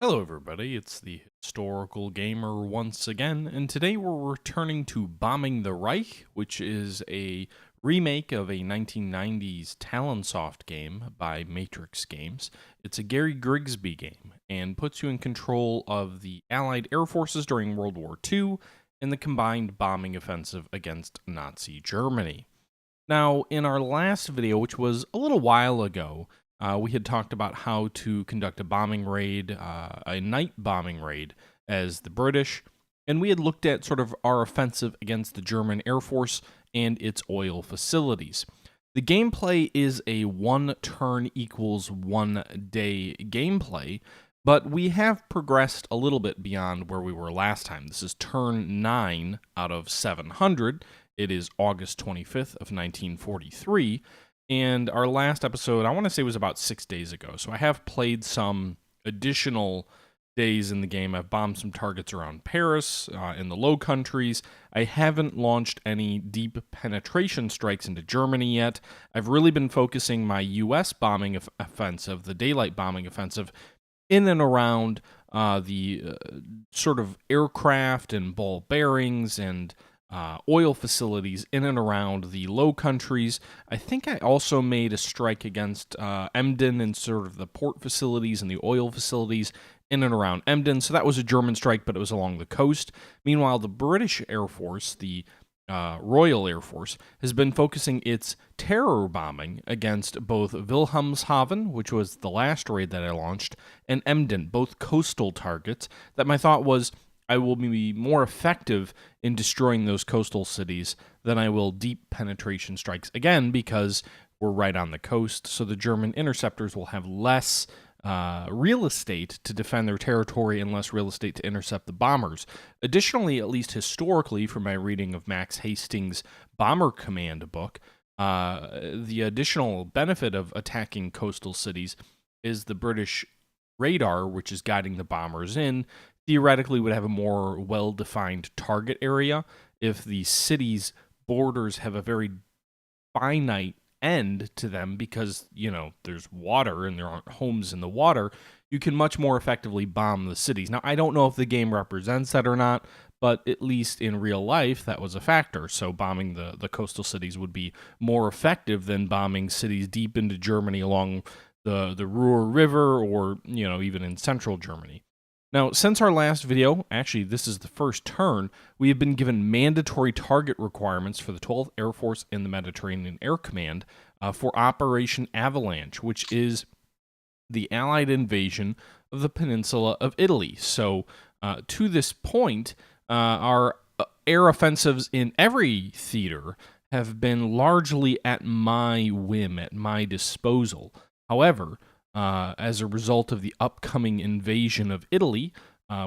Hello, everybody. It's the Historical Gamer once again, and today we're returning to Bombing the Reich, which is a remake of a 1990s Talonsoft game by Matrix Games. It's a Gary Grisby game and puts you in control of the Allied air forces during World War II in the combined bombing offensive against Nazi Germany. Now, in our last video, which was a little while ago, we had talked about how to conduct a bombing raid, a night bombing raid, as the British, and we had looked at sort of our offensive against the German Air Force and its oil facilities. The gameplay is a 1 turn equals 1 day gameplay, but we have progressed a little bit beyond where we were last time. This is turn 9 out of 700. It is August 25th of 1943, and our last episode, I want to say, was about 6 days ago. So I have played some additional days in the game. I've bombed some targets around Paris, in the Low Countries. I haven't launched any deep penetration strikes into Germany yet. I've really been focusing my U.S. bombing offensive, the daylight bombing offensive, in and around the sort of aircraft and ball bearings and oil facilities in and around the Low Countries. I think I also made a strike against Emden and sort of the port facilities and the oil facilities in and around Emden. So that was a German strike, but it was along the coast. Meanwhile, the British Air Force, the Royal Air Force, has been focusing its terror bombing against both Wilhelmshaven, which was the last raid that I launched, and Emden, both coastal targets, that my thought was I will be more effective in destroying those coastal cities than I will deep penetration strikes, again, because we're right on the coast, so the German interceptors will have less real estate to defend their territory and less real estate to intercept the bombers. Additionally, at least historically, from my reading of Max Hastings' Bomber Command book, the additional benefit of attacking coastal cities is the British radar, which is guiding the bombers in, theoretically would have a more well-defined target area. If the city's borders have a very finite end to them because, there's water and there aren't homes in the water, you can much more effectively bomb the cities. Now, I don't know if the game represents that or not, but at least in real life, that was a factor. So bombing the coastal cities would be more effective than bombing cities deep into Germany along the Ruhr River or, even in central Germany. Now, since our last video, actually this is the first turn, we have been given mandatory target requirements for the 12th Air Force and the Mediterranean Air Command for Operation Avalanche, which is the Allied invasion of the peninsula of Italy. So to this point, our air offensives in every theater have been largely at my whim, at my disposal. However, as a result of the upcoming invasion of Italy,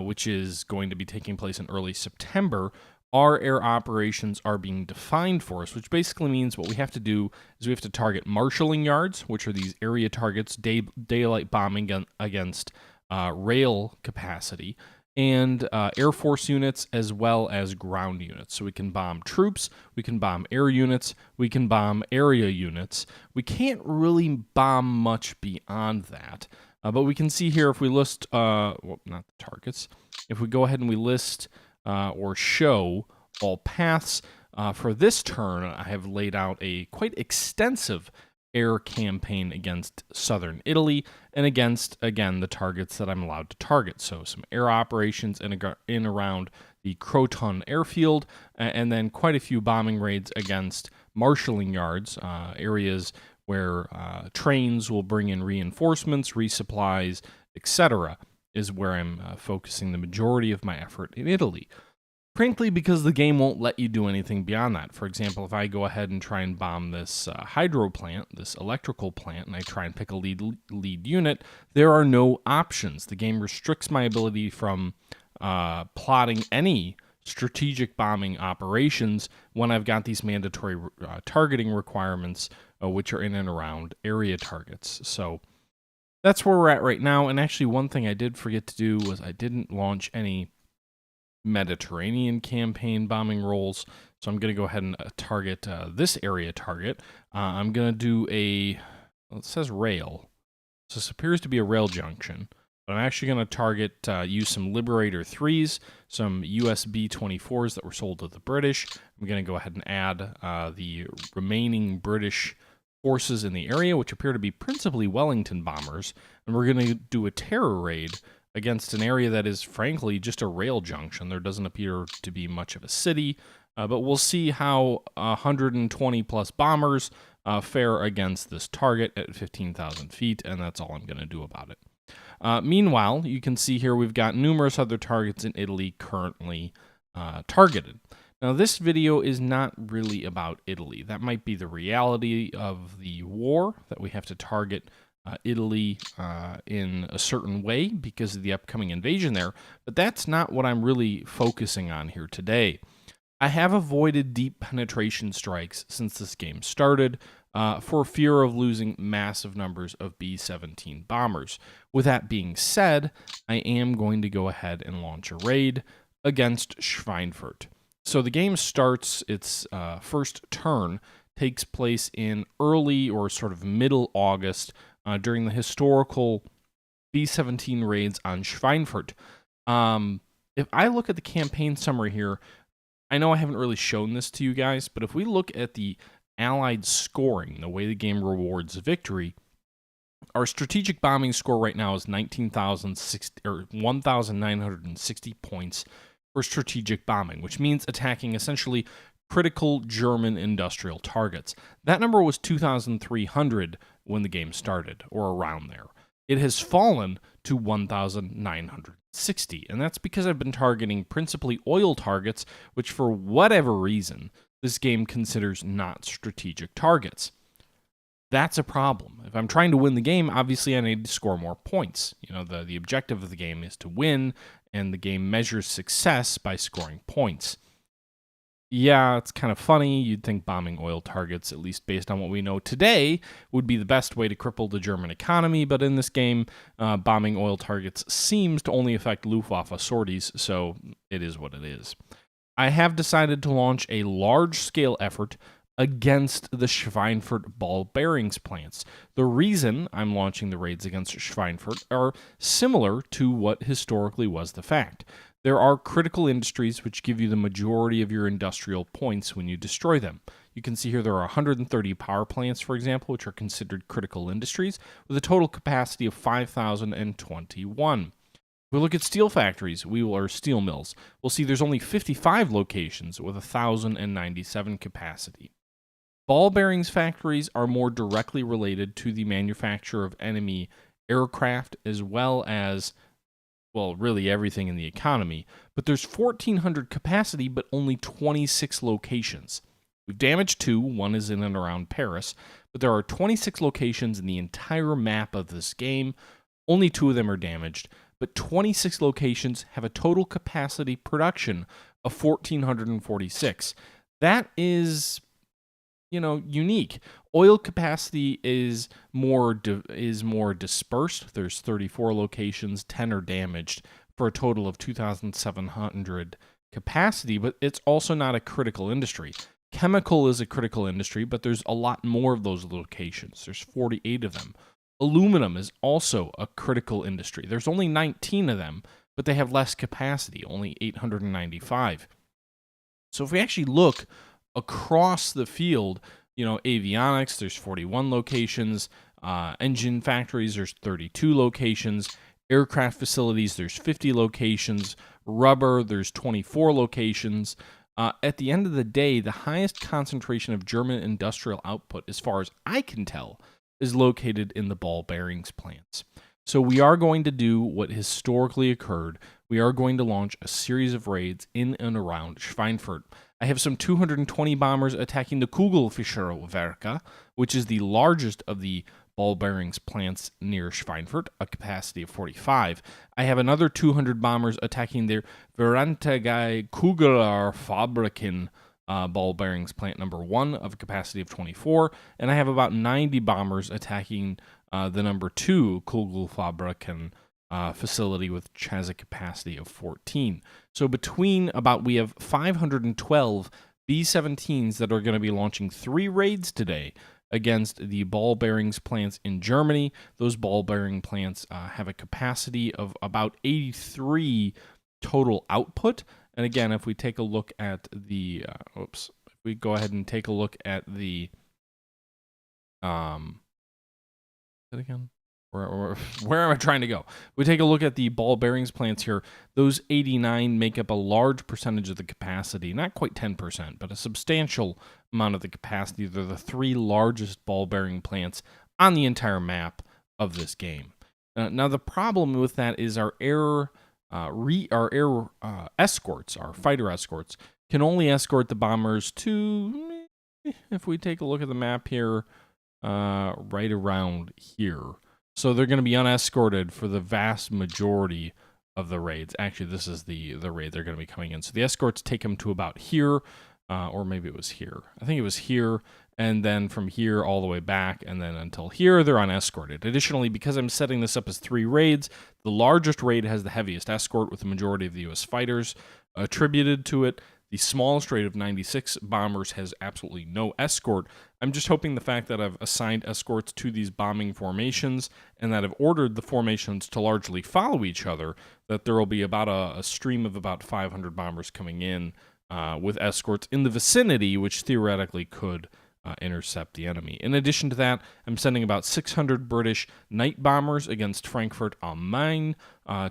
which is going to be taking place in early September, our air operations are being defined for us, which basically means what we have to do is we have to target marshalling yards, which are these area targets, daylight bombing against rail capacity, and Air Force units as well as ground units. So we can bomb troops, we can bomb air units, we can bomb area units. We can't really bomb much beyond that. But we can see here if we list, not the targets, if we go ahead and we list or show all paths, for this turn, I have laid out a quite extensive air campaign against southern Italy and against, again, the targets that I'm allowed to target. So some air operations in around the Croton airfield, and then quite a few bombing raids against marshalling yards, areas where trains will bring in reinforcements, resupplies, etc., is where I'm focusing the majority of my effort in Italy. Frankly, because the game won't let you do anything beyond that. For example, if I go ahead and try and bomb this hydro plant, this electrical plant, and I try and pick a lead unit, there are no options. The game restricts my ability from plotting any strategic bombing operations when I've got these mandatory targeting requirements, which are in and around area targets. So that's where we're at right now. And actually, one thing I did forget to do was I didn't launch any Mediterranean campaign bombing rolls. So I'm going to go ahead and target this area target. I'm going to do well, it says rail. So this appears to be a rail junction. But I'm actually going to target, use some Liberator 3s, some USB 24s that were sold to the British. I'm going to go ahead and add the remaining British forces in the area, which appear to be principally Wellington bombers. And we're going to do a terror raid against an area that is, frankly, just a rail junction. There doesn't appear to be much of a city, but we'll see how 120 plus bombers fare against this target at 15,000 feet, and that's all I'm going to do about it. Meanwhile, you can see here we've got numerous other targets in Italy currently targeted. Now, this video is not really about Italy. That might be the reality of the war, that we have to target Italy in a certain way because of the upcoming invasion there, but that's not what I'm really focusing on here today. I have avoided deep penetration strikes since this game started for fear of losing massive numbers of B-17 bombers. With that being said, I am going to go ahead and launch a raid against Schweinfurt. So the game starts, its first turn takes place in early or sort of middle August during the historical B-17 raids on Schweinfurt. If I look at the campaign summary here, I know I haven't really shown this to you guys, but if we look at the Allied scoring, the way the game rewards victory, our strategic bombing score right now is 1,960 points for strategic bombing, which means attacking essentially critical German industrial targets. That number was 2,300 when the game started, or around there. It has fallen to 1,960, and that's because I've been targeting principally oil targets, which for whatever reason, this game considers not strategic targets. That's a problem. If I'm trying to win the game, obviously I need to score more points. You know, the objective of the game is to win, and the game measures success by scoring points. Yeah, it's kind of funny. You'd think bombing oil targets, at least based on what we know today, would be the best way to cripple the German economy, but in this game, bombing oil targets seems to only affect Luftwaffe sorties, so it is what it is. I have decided to launch a large-scale effort against the Schweinfurt ball bearings plants. The reason I'm launching the raids against Schweinfurt are similar to what historically was the fact. There are critical industries which give you the majority of your industrial points when you destroy them. You can see here there are 130 power plants, for example, which are considered critical industries, with a total capacity of 5,021. If we look at steel factories, or steel mills, we'll see there's only 55 locations with 1,097 capacity. Ball bearings factories are more directly related to the manufacture of enemy aircraft as well as, well, really everything in the economy, but there's 1,400 capacity, but only 26 locations. We've damaged 2, one is in and around Paris, but there are 26 locations in the entire map of this game. Only 2 of them are damaged, but 26 locations have a total capacity production of 1,446. That is, unique. Oil capacity is more dispersed. There's 34 locations, 10 are damaged for a total of 2,700 capacity, but it's also not a critical industry. Chemical is a critical industry, but there's a lot more of those locations. There's 48 of them. Aluminum is also a critical industry. There's only 19 of them, but they have less capacity, only 895. So if we actually look across the field, avionics, there's 41 locations, engine factories, there's 32 locations, aircraft facilities, there's 50 locations, rubber, there's 24 locations. At the end of the day, the highest concentration of German industrial output, as far as I can tell, is located in the ball bearings plants. So we are going to do what historically occurred. We are going to launch a series of raids in and around Schweinfurt. I have some 220 bombers attacking the Kugelfischerwerke, which is the largest of the ball bearings plants near Schweinfurt, a capacity of 45. I have another 200 bombers attacking their Verantagai Kugelfabriken ball bearings plant number 1 of a capacity of 24, and I have about 90 bombers attacking the number 2 Kugelfabriken facility, which has a capacity of 14. So we have 512 B-17s that are going to be launching 3 raids today against the ball bearings plants in Germany. Those ball bearing plants have a capacity of about 83 total output. And again, if we take a look at the, if we go ahead and take a look at the, again, where am I trying to go? We take a look at the ball bearings plants here. Those 89 make up a large percentage of the capacity, not quite 10%, but a substantial amount of the capacity. They're the 3 largest ball bearing plants on the entire map of this game. Now, the problem with that is our escorts, our fighter escorts, can only escort the bombers to, if we take a look at the map here, right around here. So they're going to be unescorted for the vast majority of the raids. Actually, this is the raid they're going to be coming in. So the escorts take them to about here, or maybe it was here. I think it was here, and then from here all the way back, and then until here, they're unescorted. Additionally, because I'm setting this up as 3 raids, the largest raid has the heaviest escort with the majority of the U.S. fighters attributed to it. The smallest raid of 96 bombers has absolutely no escort. I'm just hoping the fact that I've assigned escorts to these bombing formations and that I've ordered the formations to largely follow each other, that there will be about a stream of about 500 bombers coming in with escorts in the vicinity, which theoretically could intercept the enemy. In addition to that, I'm sending about 600 British night bombers against Frankfurt am Main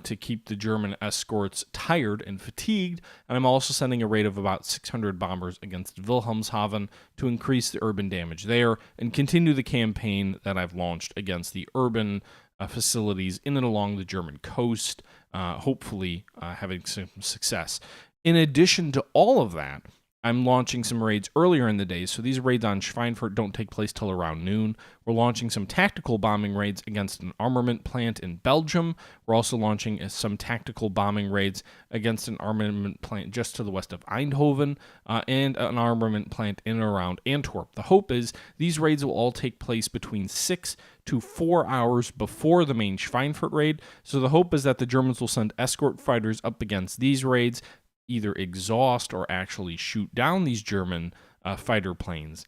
to keep the German escorts tired and fatigued, and I'm also sending a raid of about 600 bombers against Wilhelmshaven to increase the urban damage there and continue the campaign that I've launched against the urban facilities in and along the German coast, hopefully having some success. In addition to all of that, I'm launching some raids earlier in the day, so these raids on Schweinfurt don't take place till around noon. We're launching some tactical bombing raids against an armament plant in Belgium. We're also launching some tactical bombing raids against an armament plant just to the west of Eindhoven and an armament plant in and around Antwerp. The hope is these raids will all take place between 6 to 4 hours before the main Schweinfurt raid, so the hope is that the Germans will send escort fighters up against these raids, either exhaust or actually shoot down these German fighter planes.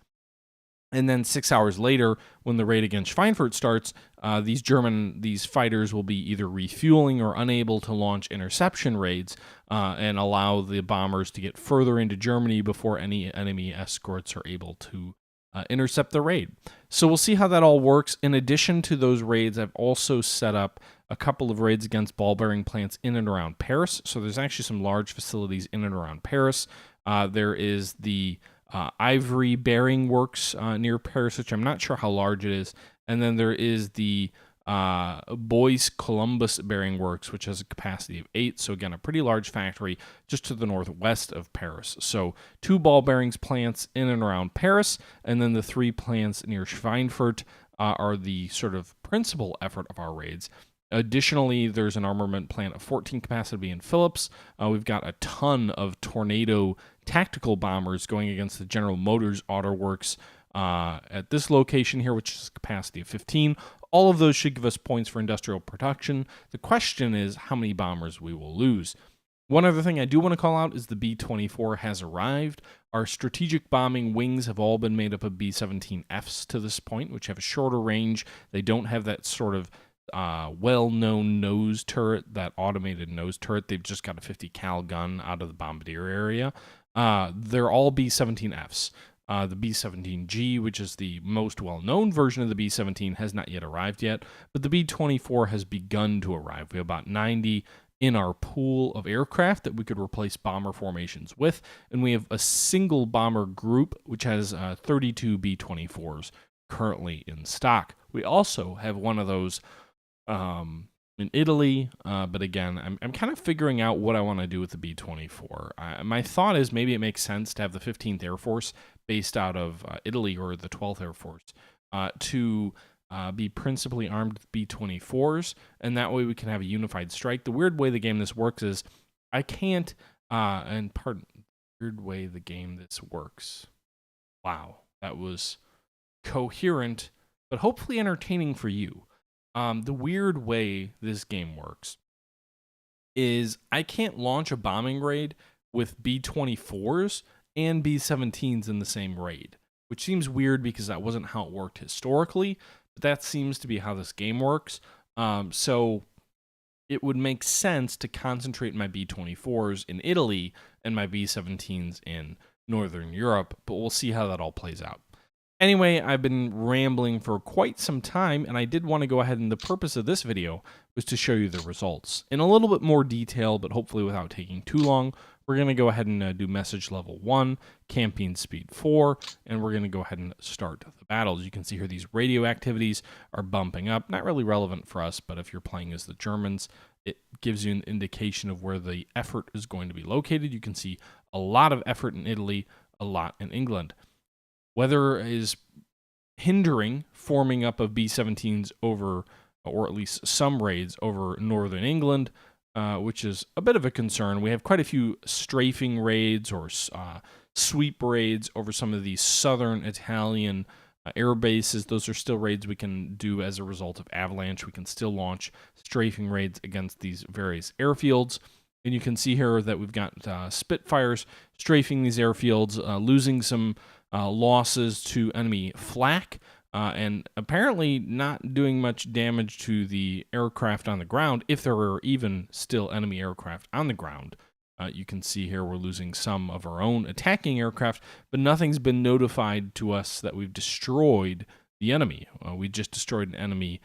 And then 6 hours later, when the raid against Schweinfurt starts, these fighters will be either refueling or unable to launch interception raids and allow the bombers to get further into Germany before any enemy escorts are able to intercept the raid. So we'll see how that all works. In addition to those raids, I've also set up a couple of raids against ball bearing plants in and around Paris. So there's actually some large facilities in and around Paris. There is the Ivory Bearing Works near Paris, which I'm not sure how large it is. And then there is the Bois Columbus Bearing Works, which has a capacity of 8. So again, a pretty large factory just to the northwest of Paris. So 2 ball bearings plants in and around Paris, and then the 3 plants near Schweinfurt are the sort of principal effort of our raids. Additionally, there's an armament plant of 14 capacity in Phillips. We've got a ton of Tornado tactical bombers going against the General Motors Auto Works at this location here, which is a capacity of 15. All of those should give us points for industrial production. The question is how many bombers we will lose. One other thing I do want to call out is the B-24 has arrived. Our strategic bombing wings have all been made up of B-17Fs to this point, which have a shorter range. They don't have that sort of well-known nose turret, that automated nose turret. They've just got a 50 cal gun out of the bombardier area. They're all B-17Fs. The B-17G, which is the most well-known version of the B-17, has not yet arrived yet, but the B-24 has begun to arrive. We have about 90 in our pool of aircraft that we could replace bomber formations with, and we have a single bomber group, which has 32 B-24s currently in stock. We also have one of those in Italy, but again, I'm kind of figuring out what I want to do with the B-24. My thought is maybe it makes sense to have the 15th Air Force based out of Italy, or the 12th Air Force, to be principally armed with B-24s, and that way we can have a unified strike. The weird way the game this works is I can't, weird way the game this works. Wow, that was coherent, but hopefully entertaining for you. The weird way this game works is I can't launch a bombing raid with B-24s and B-17s in the same raid. which seems weird because that wasn't how it worked historically, but that seems to be how this game works. So it would make sense to concentrate my B-24s in Italy and my B-17s in Northern Europe, but we'll see how that all plays out. Anyway, I've been rambling for quite some time, and I did want to go ahead, and the purpose of this video was to show you the results. In a little bit more detail, but hopefully without taking too long, we're going to go ahead and do message level 1, campaign speed 4, and we're going to go ahead and start the battles. You can see here these radio activities are bumping up. Not really relevant for us, but if you're playing as the Germans, it gives you an indication of where the effort is going to be located. You can see a lot of effort in Italy, a lot in England. Weather is hindering forming up of B-17s over, or at least some raids over northern England, which is a bit of a concern. We have quite a few strafing raids or sweep raids over some of these southern Italian air bases. Those are still raids we can do as a result of Avalanche. We can still launch strafing raids against these various airfields. And you can see here that we've got Spitfires strafing these airfields, losing some losses to enemy flak, and apparently not doing much damage to the aircraft on the ground, if there are even still enemy aircraft on the ground. You can see here we're losing some of our own attacking aircraft, but nothing's been notified to us that we've destroyed the enemy. We just destroyed an enemy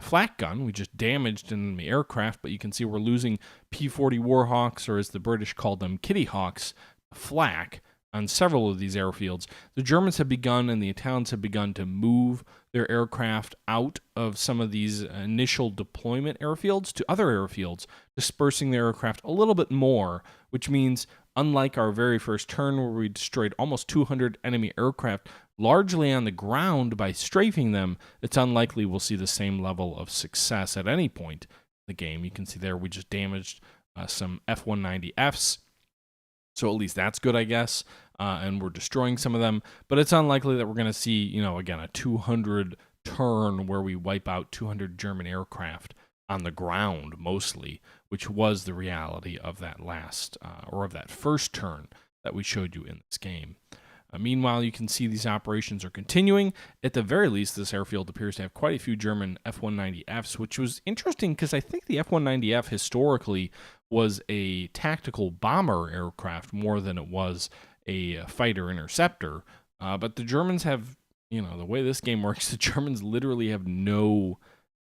flak gun. We just damaged an enemy aircraft, but you can see we're losing P-40 Warhawks, or as the British called them, Kitty Hawks, flak, on several of these airfields. The Germans have begun and the Italians have begun to move their aircraft out of some of these initial deployment airfields to other airfields, dispersing their aircraft a little bit more, which means, unlike our very first turn where we destroyed almost 200 enemy aircraft largely on the ground by strafing them, it's unlikely we'll see the same level of success at any point in the game. You can see there we just damaged some F-190Fs. So at least that's good, I guess, and we're destroying some of them. But it's unlikely that we're going to see, again, a 200 turn where we wipe out 200 German aircraft on the ground mostly, which was the reality of that last, or of that first turn that we showed you in this game. Meanwhile, you can see these operations are continuing. At the very least, this airfield appears to have quite a few German F-190Fs, which was interesting because I think the F-190F historically was a tactical bomber aircraft more than it was a fighter interceptor. But the Germans have, the way this game works, the Germans literally have no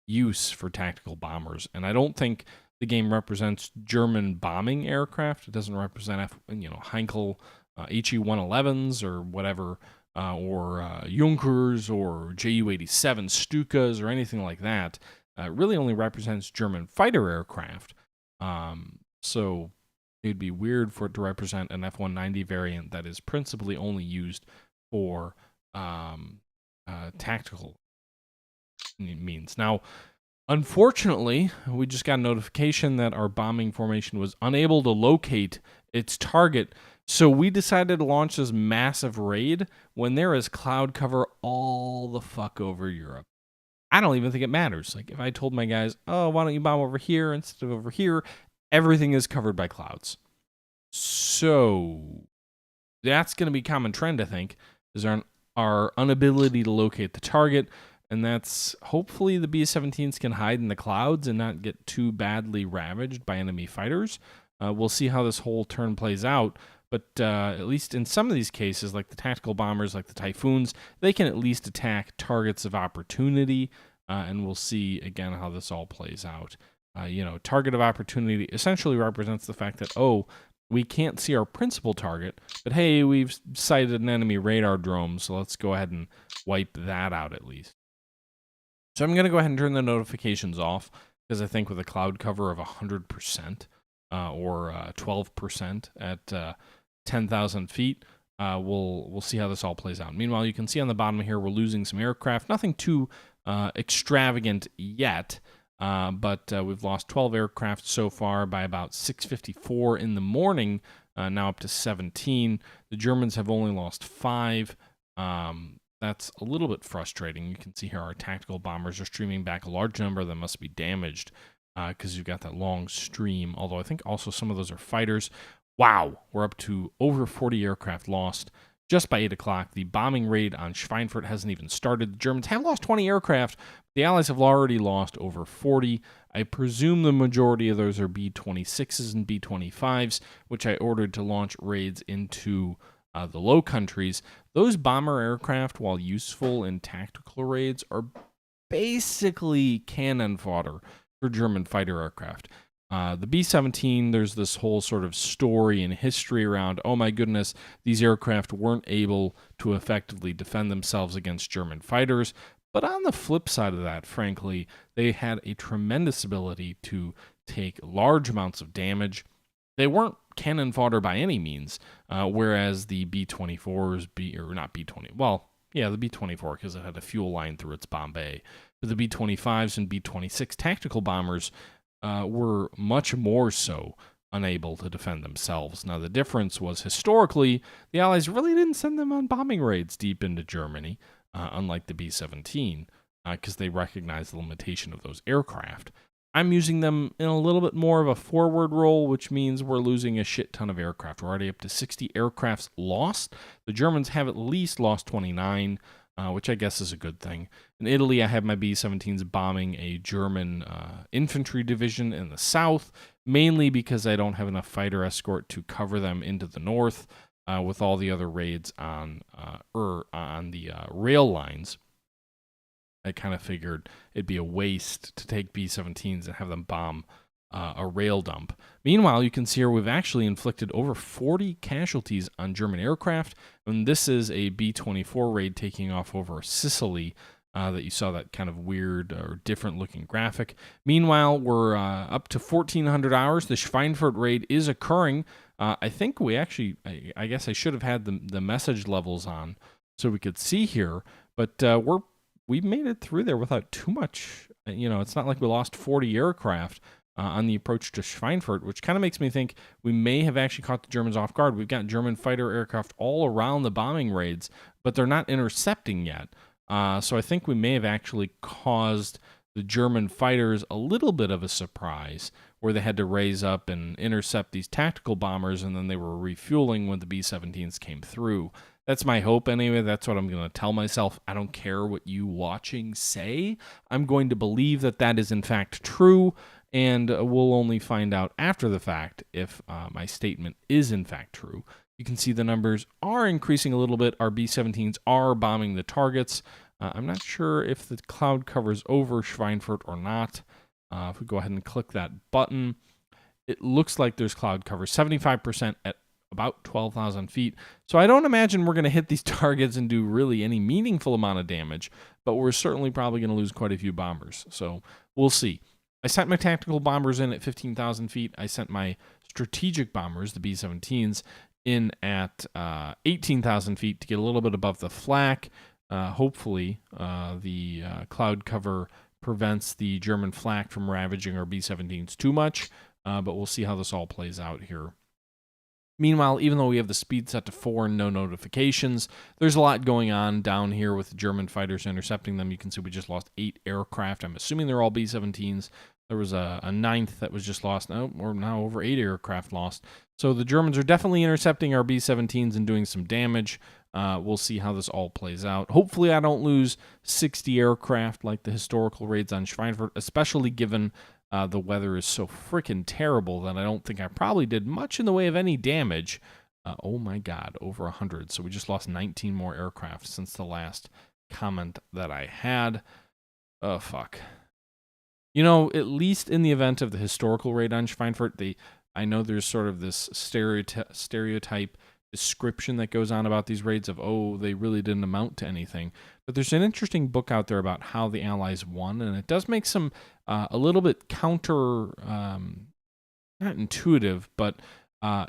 use for tactical bombers. And I don't think the game represents German bombing aircraft. It doesn't represent, Heinkel HE-111s or whatever, or Junkers or Ju-87 Stukas or anything like that. It really only represents German fighter aircraft. So it'd be weird for it to represent an F-190 variant that is principally only used for tactical means. Now, unfortunately, we just got a notification that our bombing formation was unable to locate its target, so we decided to launch this massive raid when there is cloud cover all the fuck over Europe. I don't even think it matters. Like, if I told my guys, oh, why don't you bomb over here instead of over here, everything is covered by clouds. So that's going to be a common trend, I think, is our inability to locate the target. And that's hopefully the B-17s can hide in the clouds and not get too badly ravaged by enemy fighters. We'll see how this whole turn plays out. But at least in some of these cases, like the tactical bombers, like the Typhoons, they can at least attack targets of opportunity. And we'll see, again, how this all plays out. Target of opportunity essentially represents the fact that, oh, we can't see our principal target, but hey, we've sighted an enemy radar drone, so let's go ahead and wipe that out at least. So I'm going to go ahead and turn the notifications off, because I think with a cloud cover of 100%, or 12% at 10,000 feet, we'll see how this all plays out. Meanwhile, you can see on the bottom here, we're losing some aircraft. Nothing too extravagant yet, but we've lost 12 aircraft so far by about 6:54 in the morning, now up to 17. The Germans have only lost 5. That's a little bit frustrating. You can see here our tactical bombers are streaming back a large number that must be damaged, because you've got that long stream, although I think also some of those are fighters. Wow, we're up to over 40 aircraft lost. just by 8 o'clock. The bombing raid on Schweinfurt hasn't even started. The Germans have lost 20 aircraft. The Allies have already lost over 40. I presume the majority of those are B-26s and B-25s, which I ordered to launch raids into the Low Countries. Those bomber aircraft, while useful in tactical raids, are basically cannon fodder for German fighter aircraft. The B-17, there's this whole sort of story and history around, oh my goodness, these aircraft weren't able to effectively defend themselves against German fighters. But on the flip side of that, frankly, they had a tremendous ability to take large amounts of damage. They weren't cannon fodder by any means, whereas the B-24s, the B-24 because it had a fuel line through its bomb bay. But the B-25s and B-26 tactical bombers were much more so unable to defend themselves. Now, the difference was historically, the Allies really didn't send them on bombing raids deep into Germany, unlike the B-17, because they recognized the limitation of those aircraft. I'm using them in a little bit more of a forward role, which means we're losing a shit ton of aircraft. We're already up to 60 aircrafts lost. The Germans have at least lost 29, which I guess is a good thing. In Italy, I have my B-17s bombing a German infantry division in the south, mainly because I don't have enough fighter escort to cover them into the north with all the other raids on the rail lines. I kind of figured it'd be a waste to take B-17s and have them bomb a rail dump. Meanwhile, you can see here we've actually inflicted over 40 casualties on German aircraft, and this is a B-24 raid taking off over Sicily that you saw that kind of weird or different-looking graphic. Meanwhile, we're up to 1,400 hours. The Schweinfurt raid is occurring. I think we actually, I guess I should have had the message levels on so we could see here, but we made it through there without too much. It's not like we lost 40 aircraft on the approach to Schweinfurt, which kind of makes me think we may have actually caught the Germans off guard. We've got German fighter aircraft all around the bombing raids, but they're not intercepting yet. So I think we may have actually caused the German fighters a little bit of a surprise, where they had to raise up and intercept these tactical bombers, and then they were refueling when the B-17s came through. That's my hope anyway. That's what I'm going to tell myself. I don't care what you watching say. I'm going to believe that that is in fact true, and we'll only find out after the fact if my statement is in fact true. You can see the numbers are increasing a little bit. Our B-17s are bombing the targets. I'm not sure if the cloud covers over Schweinfurt or not. If we go ahead and click that button, it looks like there's cloud cover, 75% at about 12,000 feet. So I don't imagine we're going to hit these targets and do really any meaningful amount of damage, but we're certainly probably going to lose quite a few bombers. So we'll see. I sent my tactical bombers in at 15,000 feet. I sent my strategic bombers, the B-17s, in at 18,000 feet to get a little bit above the flak. Hopefully, the cloud cover prevents the German flak from ravaging our B-17s too much, but we'll see how this all plays out here. Meanwhile, even though we have the speed set to 4 and no notifications, there's a lot going on down here with the German fighters intercepting them. You can see we just lost 8 aircraft. I'm assuming they're all B-17s. There was a 9th that was just lost. No, we're now over 8 aircraft lost. So the Germans are definitely intercepting our B-17s and doing some damage. We'll see how this all plays out. Hopefully I don't lose 60 aircraft like the historical raids on Schweinfurt, especially given the weather is so freaking terrible that I don't think I probably did much in the way of any damage. Oh my God, over 100. So we just lost 19 more aircraft since the last comment that I had. Oh, fuck. At least in the event of the historical raid on Schweinfurt, I know there's sort of this stereotype description that goes on about these raids of, oh, they really didn't amount to anything. But there's an interesting book out there about how the Allies won, and it does make some a little bit counter, not intuitive, but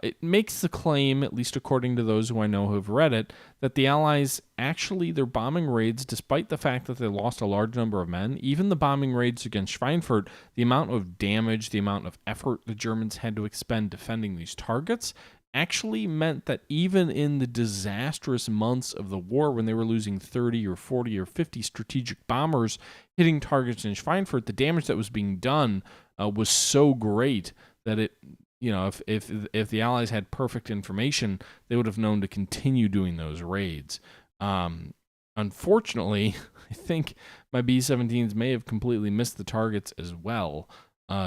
it makes the claim, at least according to those who I know who have read it, that the Allies actually, their bombing raids, despite the fact that they lost a large number of men, even the bombing raids against Schweinfurt, the amount of damage, the amount of effort the Germans had to expend defending these targets actually meant that even in the disastrous months of the war when they were losing 30 or 40 or 50 strategic bombers hitting targets in Schweinfurt, the damage that was being done was so great that it if the Allies had perfect information, they would have known to continue doing those raids. Unfortunately, I think my B-17s may have completely missed the targets as well.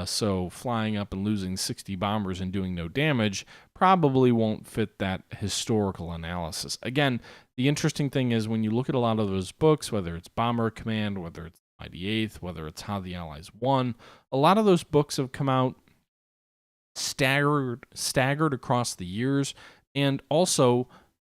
So flying up and losing 60 bombers and doing no damage probably won't fit that historical analysis. Again, the interesting thing is when you look at a lot of those books, whether it's Bomber Command, whether it's 98th, whether it's How the Allies Won, a lot of those books have come out staggered across the years. And also,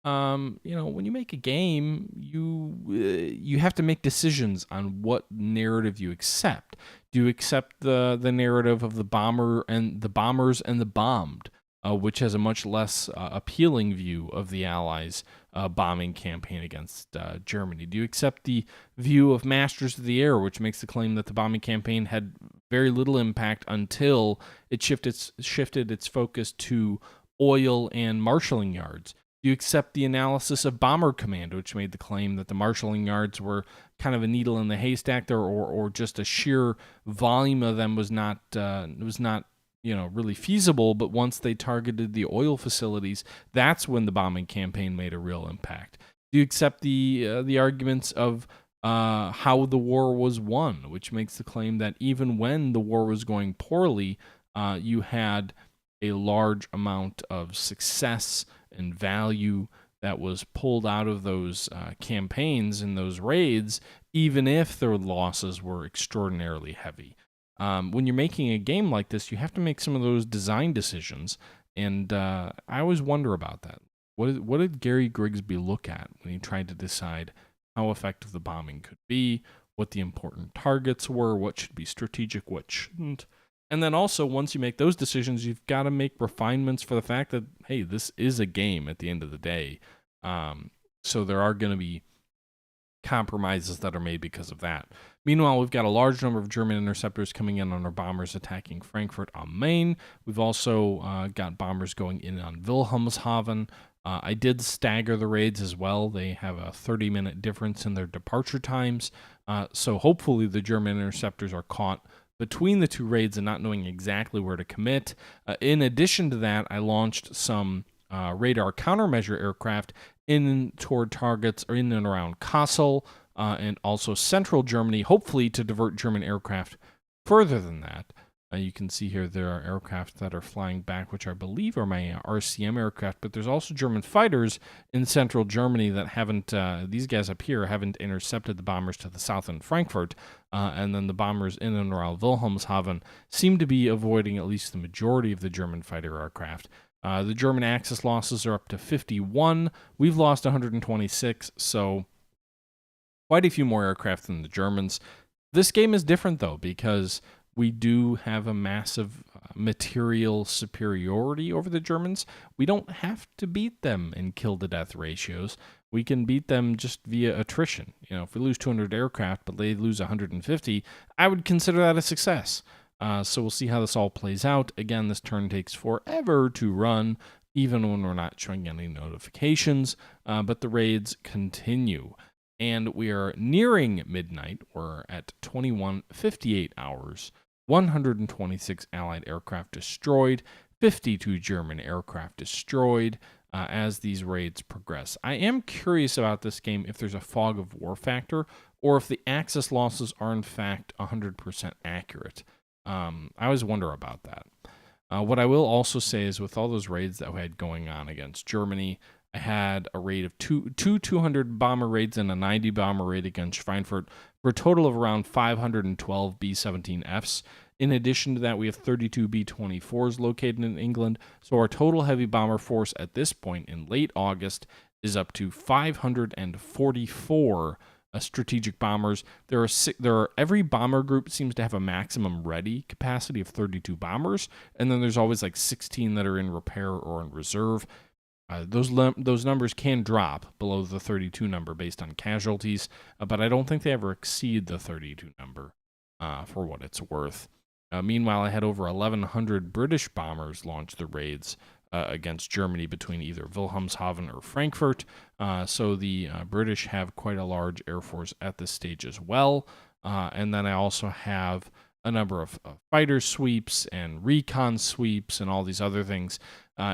when you make a game, you have to make decisions on what narrative you accept. Do you accept the narrative of the bombers and the bombed, which has a much less appealing view of the Allies' bombing campaign against Germany? Do you accept the view of Masters of the Air, which makes the claim that the bombing campaign had very little impact until it shifted its focus to oil and marshalling yards? Do you accept the analysis of Bomber Command, which made the claim that the marshalling yards were kind of a needle in the haystack there, or just a sheer volume of them was not really feasible, but once they targeted the oil facilities, that's when the bombing campaign made a real impact? Do you accept the arguments of how the war was won, which makes the claim that even when the war was going poorly, you had a large amount of success and value that was pulled out of those campaigns and those raids, even if their losses were extraordinarily heavy? When you're making a game like this, you have to make some of those design decisions, and I always wonder about that. What did Gary Grisby look at when he tried to decide how effective the bombing could be, what the important targets were, what should be strategic, what shouldn't? And then also, once you make those decisions, you've got to make refinements for the fact that, hey, this is a game at the end of the day. So there are going to be compromises that are made because of that. Meanwhile, we've got a large number of German interceptors coming in on our bombers attacking Frankfurt am Main. We've also got bombers going in on Wilhelmshaven. I did stagger the raids as well. They have a 30-minute difference in their departure times. So hopefully the German interceptors are caught between the two raids and not knowing exactly where to commit. In addition to that, I launched some radar countermeasure aircraft in toward targets or in and around Kassel and also central Germany, hopefully to divert German aircraft further than that. You can see here there are aircraft that are flying back, which I believe are my RCM aircraft, but there's also German fighters in central Germany that haven't, these guys up here haven't intercepted the bombers to the south in Frankfurt, and then the bombers in and around Wilhelmshaven seem to be avoiding at least the majority of the German fighter aircraft. The German Axis losses are up to 51. We've lost 126, so quite a few more aircraft than the Germans. This game is different, though, because we do have a massive material superiority over the Germans. We don't have to beat them in kill-to-death ratios. We can beat them just via attrition. If we lose 200 aircraft, but they lose 150, I would consider that a success. So we'll see how this all plays out. Again, this turn takes forever to run, even when we're not showing any notifications, but the raids continue. And we are nearing midnight. We're at 21:58 hours. 126 Allied aircraft destroyed, 52 German aircraft destroyed as these raids progress. I am curious about this game if there's a fog of war factor or if the Axis losses are in fact 100% accurate. I always wonder about that. What I will also say is with all those raids that we had going on against Germany, I had a raid of two 200 bomber raids and a 90 bomber raid against Schweinfurt for a total of around 512 B-17Fs. In addition to that, we have 32 B-24s located in England, so our total heavy bomber force at this point in late August is up to 544 strategic bombers. Every bomber group seems to have a maximum ready capacity of 32 bombers, and then there's always like 16 that are in repair or in reserve. Those numbers can drop below the 32 number based on casualties, but I don't think they ever exceed the 32 number for what it's worth. Meanwhile, I had over 1,100 British bombers launch the raids against Germany between either Wilhelmshaven or Frankfurt, so the British have quite a large air force at this stage as well. And then I also have a number of fighter sweeps and recon sweeps and all these other things.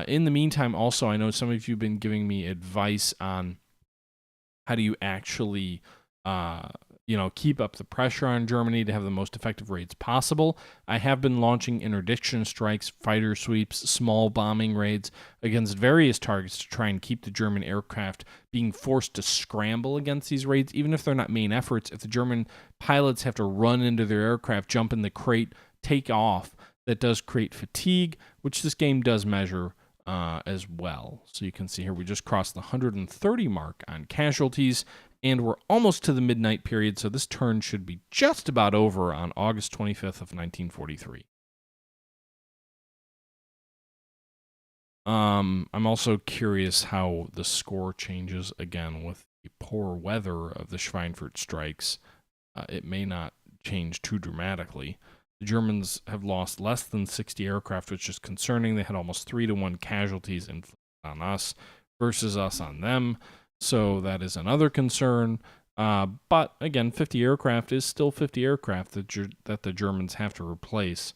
In the meantime, also, I know some of you have been giving me advice on how do you actually, keep up the pressure on Germany to have the most effective raids possible. I have been launching interdiction strikes, fighter sweeps, small bombing raids against various targets to try and keep the German aircraft being forced to scramble against these raids, even if they're not main efforts. If the German pilots have to run into their aircraft, jump in the crate, take off, that does create fatigue, which this game does measure as well. So you can see here we just crossed the 130 mark on casualties, and we're almost to the midnight period, so this turn should be just about over on August 25th of 1943. I'm also curious how the score changes again with the poor weather of the Schweinfurt strikes. It may not change too dramatically. The Germans have lost less than 60 aircraft, which is concerning. They had almost 3-to-1 casualties inflicted on us versus us on them, so that is another concern. But again, 50 aircraft is still 50 aircraft that the Germans have to replace.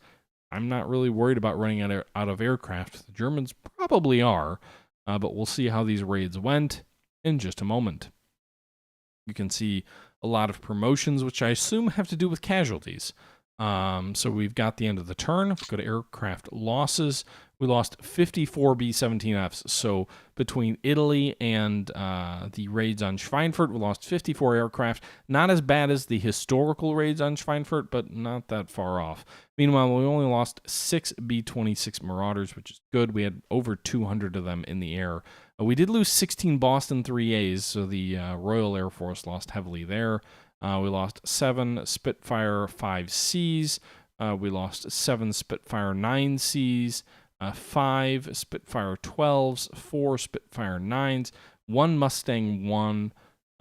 I'm not really worried about running out of aircraft. The Germans probably are, but we'll see how these raids went in just a moment. You can see a lot of promotions, which I assume have to do with casualties. So we've got the end of the turn. If we go to aircraft losses, we lost 54 B-17Fs. So between Italy and the raids on Schweinfurt, we lost 54 aircraft. Not as bad as the historical raids on Schweinfurt, but not that far off. Meanwhile, we only lost 6 B-26 Marauders, which is good. We had over 200 of them in the air. We did lose 16 Boston 3As, so the Royal Air Force lost heavily there. We lost 7 Spitfire 5Cs. We lost 7 Spitfire 9Cs, 5 Spitfire 12s, 4 Spitfire 9s, 1 Mustang 1.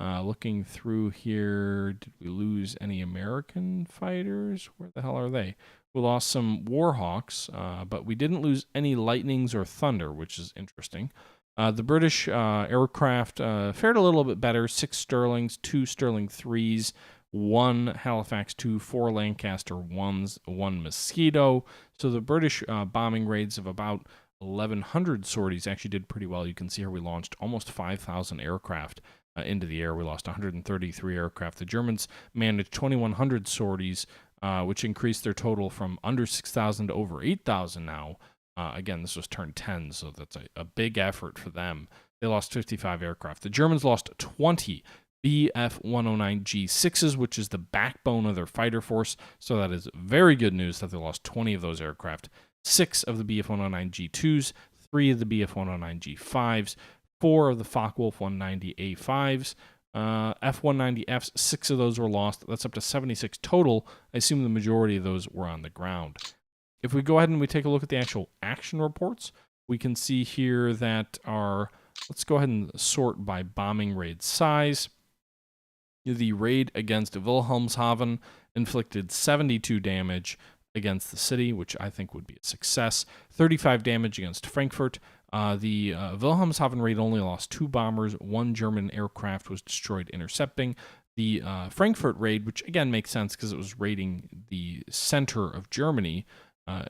Looking through here, did we lose any American fighters? Where the hell are they? We lost some Warhawks, but we didn't lose any Lightnings or Thunder, which is interesting. The British aircraft fared a little bit better. 6 Sterlings, 2 Sterling 3s, 1 Halifax 2, 4 Lancaster 1s, 1 Mosquito. So the British bombing raids of about 1,100 sorties actually did pretty well. You can see here we launched almost 5,000 aircraft into the air. We lost 133 aircraft. The Germans managed 2,100 sorties, which increased their total from under 6,000 to over 8,000 now. Again, this was turn 10, so that's a big effort for them. They lost 55 aircraft. The Germans lost 20 Bf-109 G6s, which is the backbone of their fighter force, so that is very good news that they lost 20 of those aircraft. 6 of the Bf-109 G2s, 3 of the Bf-109 G5s, 4 of the Focke-Wulf 190 A5s, F-190Fs, 6 of those were lost. That's up to 76 total. I assume the majority of those were on the ground. If we go ahead and we take a look at the actual action reports, we can see here that let's go ahead and sort by bombing raid size. The raid against Wilhelmshaven inflicted 72 damage against the city, which I think would be a success. 35 damage against Frankfurt. The Wilhelmshaven raid only lost 2 bombers. 1 German aircraft was destroyed intercepting. The Frankfurt raid, which again makes sense because it was raiding the center of Germany,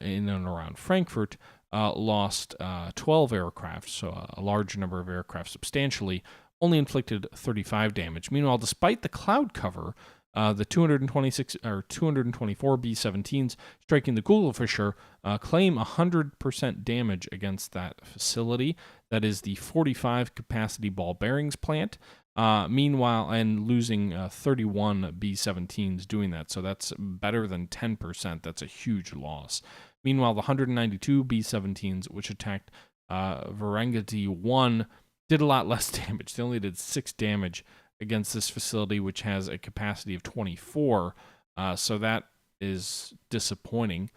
in and around Frankfurt, lost 12 aircraft, so a large number of aircraft substantially, only inflicted 35 damage. Meanwhile, despite the cloud cover, the 224 B-17s striking the Kugelfischer claim 100% damage against that facility. That is the 45 capacity ball bearings plant. Meanwhile, and losing 31 B-17s doing that, so that's better than 10%. That's a huge loss. Meanwhile, the 192 B-17s, which attacked Varangati 1, did a lot less damage. They only did 6 damage against this facility, which has a capacity of 24, so that is disappointing,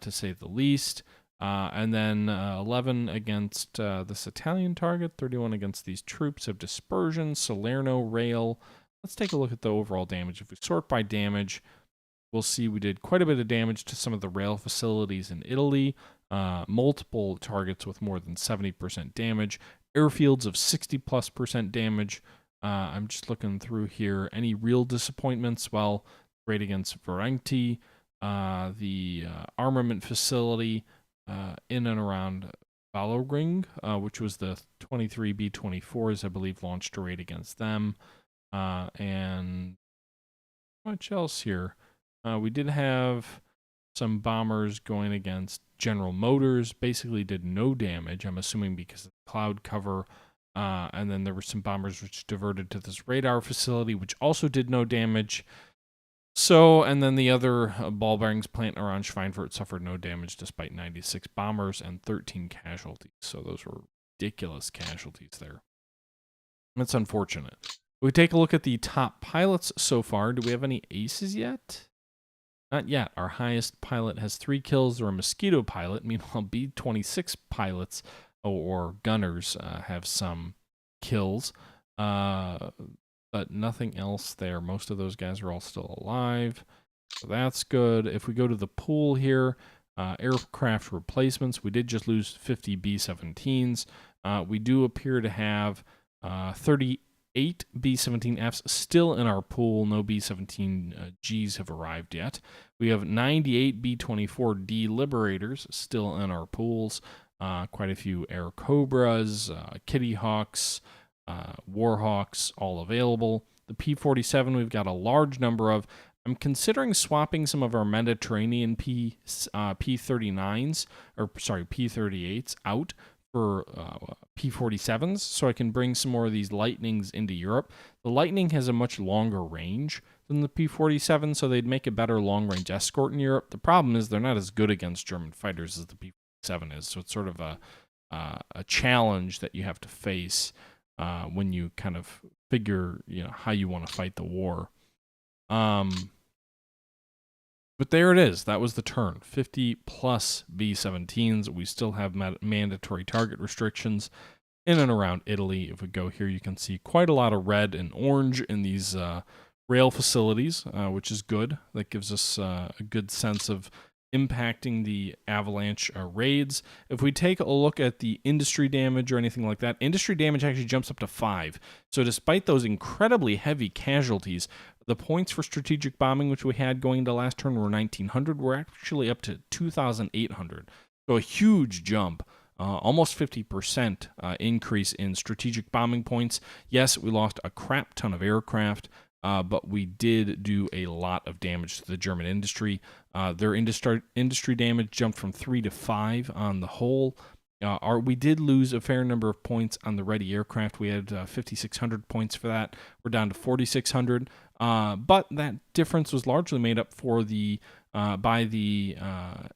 to say the least. And then 11 against this Italian target, 31 against these troops of dispersion, Salerno rail. Let's take a look at the overall damage. If we sort by damage, we'll see we did quite a bit of damage to some of the rail facilities in Italy, multiple targets with more than 70% damage, airfields of 60+% damage. I'm just looking through here. Any real disappointments? Well, raid against Varangti, the armament facility in and around Valogring, which was the 23 B-24s, I believe, launched a raid against them. And much else here. We did have some bombers going against General Motors, basically did no damage, I'm assuming because of the cloud cover. And then there were some bombers which diverted to this radar facility, which also did no damage. So, and then the other ball bearings plant around Schweinfurt suffered no damage despite 96 bombers and 13 casualties. So those were ridiculous casualties there. That's unfortunate. We take a look at the top pilots so far. Do we have any aces yet? Not yet. Our highest pilot has 3 kills. They're a Mosquito pilot. Meanwhile, B-26 pilots or gunners have some kills. But nothing else there. Most of those guys are all still alive. So that's good. If we go to the pool here, aircraft replacements, we did just lose 50 B-17s. We do appear to have 38 B-17Fs still in our pool. No B-17Gs have arrived yet. We have 98 B-24D Liberators still in our pools. Quite a few Air Cobras, Kitty Hawks, Warhawks, all available. The P-47 we've got a large number of. I'm considering swapping some of our Mediterranean P-39s, or sorry, P-38s out for P-47s, so I can bring some more of these Lightnings into Europe. The Lightning has a much longer range than the P-47, so they'd make a better long-range escort in Europe. The problem is they're not as good against German fighters as the P-47 is, so it's sort of a challenge that you have to face when you kind of figure, how you want to fight the war. But there it is. That was the turn. 50 plus B-17s. We still have mandatory target restrictions in and around Italy. If we go here, you can see quite a lot of red and orange in these rail facilities, which is good. That gives us a good sense of impacting the avalanche raids. If we take a look at the industry damage or anything like that, industry damage actually jumps up to 5. So despite those incredibly heavy casualties, the points for strategic bombing, which we had going into last turn, were 1,900. We're actually up to 2,800. So a huge jump. Almost 50% increase in strategic bombing points. Yes, we lost a crap ton of aircraft, but we did do a lot of damage to the German industry. Their industry damage jumped from 3 to 5 on the whole. We did lose a fair number of points on the ready aircraft. We had 5,600 points for that. We're down to 4,600. But that difference was largely made up for by the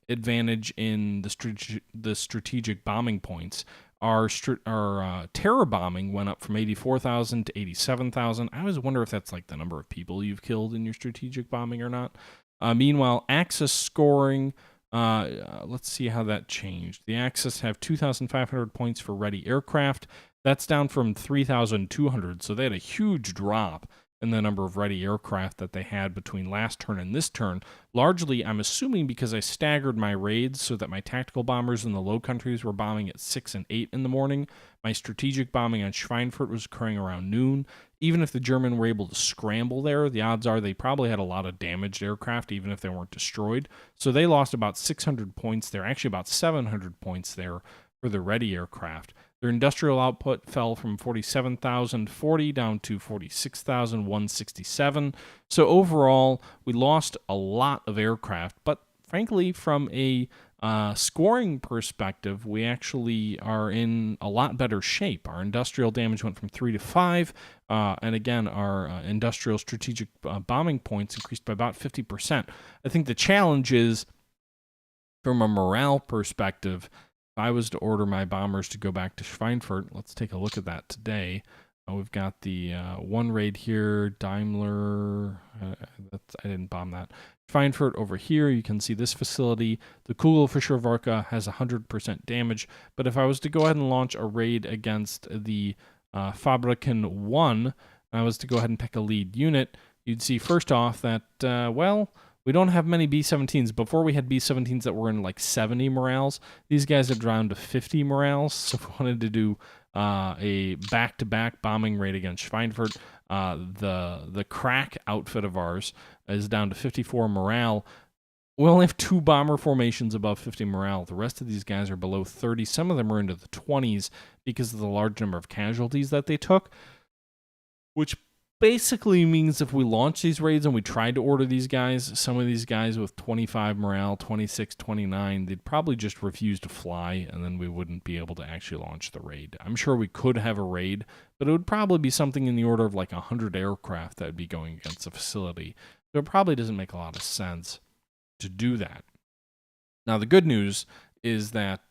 advantage in the strategic bombing points. Our terror bombing went up from 84,000 to 87,000. I always wonder if that's like the number of people you've killed in your strategic bombing or not. Meanwhile, Axis scoring, let's see how that changed. The Axis have 2,500 points for ready aircraft. That's down from 3,200, so they had a huge drop in the number of ready aircraft that they had between last turn and this turn. Largely, I'm assuming because I staggered my raids so that my tactical bombers in the Low Countries were bombing at 6 and 8 in the morning. My strategic bombing on Schweinfurt was occurring around noon. Even if the German were able to scramble there, the odds are they probably had a lot of damaged aircraft, even if they weren't destroyed. So they lost about 600 points there, actually about 700 points there for the ready aircraft. Their industrial output fell from 47,040 down to 46,167. So overall, we lost a lot of aircraft, but frankly, from a scoring perspective, we actually are in a lot better shape. Our industrial damage went from 3 to 5, and again, our industrial strategic bombing points increased by about 50%. I think the challenge is, from a morale perspective, if I was to order my bombers to go back to Schweinfurt, let's take a look at that today. We've got the one raid here, Daimler, I didn't bomb that. Schweinfurt over here, you can see this facility. The Kugelfischerwerke has 100% damage, but if I was to go ahead and launch a raid against the Fabriken 1, and I was to go ahead and pick a lead unit, you'd see first off that, we don't have many B-17s. Before we had B-17s that were in like 70 morales. These guys have dropped to 50 morales. So if we wanted to do a back-to-back bombing raid against Schweinfurt, the crack outfit of ours is down to 54 morale. We only have 2 bomber formations above 50 morale. The rest of these guys are below 30. Some of them are into the 20s because of the large number of casualties that they took, which basically means if we launch these raids and we tried to order these guys, some of these guys with 25 morale, 26, 29, they'd probably just refuse to fly, and then we wouldn't be able to actually launch the raid. I'm sure we could have a raid, but it would probably be something in the order of like 100 aircraft that would be going against the facility. So it probably doesn't make a lot of sense to do that. Now, the good news is that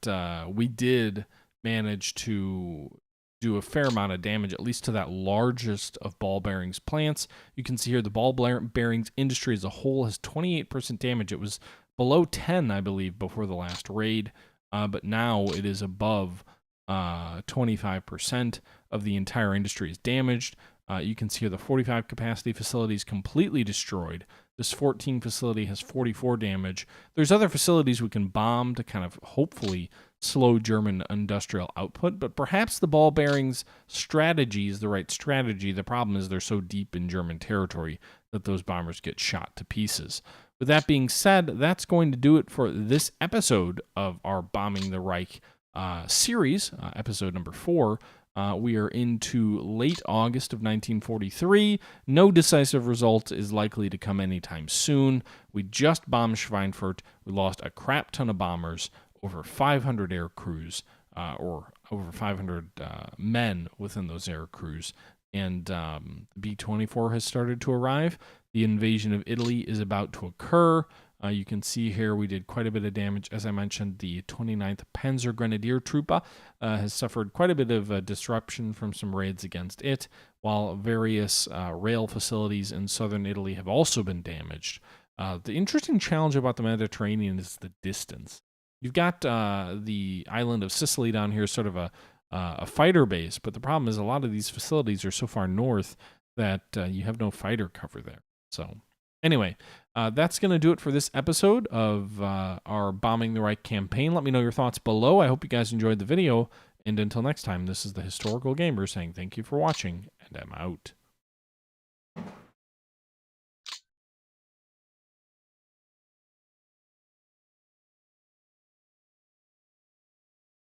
we did manage to do a fair amount of damage, at least to that largest of ball bearings plants. You can see here the ball bearings industry as a whole has 28% damage. It was below 10, I believe, before the last raid, but now it is above 25% of the entire industry is damaged. You can see here the 45 capacity facility is completely destroyed. This 14 facility has 44 damage. There's other facilities we can bomb to kind of hopefully slow German industrial output, but perhaps the ball bearings strategy is the right strategy. The problem is they're so deep in German territory that those bombers get shot to pieces. With that being said, that's going to do it for this episode of our Bombing the Reich series, episode number 4. We are into late August of 1943. No decisive result is likely to come anytime soon. We just bombed Schweinfurt. We lost a crap ton of bombers, over 500 air crews, or over 500 men within those air crews. And B-24 has started to arrive. The invasion of Italy is about to occur. You can see here we did quite a bit of damage. As I mentioned, the 29th Panzer Grenadier Truppe has suffered quite a bit of disruption from some raids against it, while various rail facilities in southern Italy have also been damaged. The interesting challenge about the Mediterranean is the distance. You've got the island of Sicily down here, sort of a fighter base, but the problem is a lot of these facilities are so far north that you have no fighter cover there. So anyway, that's going to do it for this episode of our Bombing the Reich campaign. Let me know your thoughts below. I hope you guys enjoyed the video. And until next time, this is the Historical Gamer saying thank you for watching, and I'm out.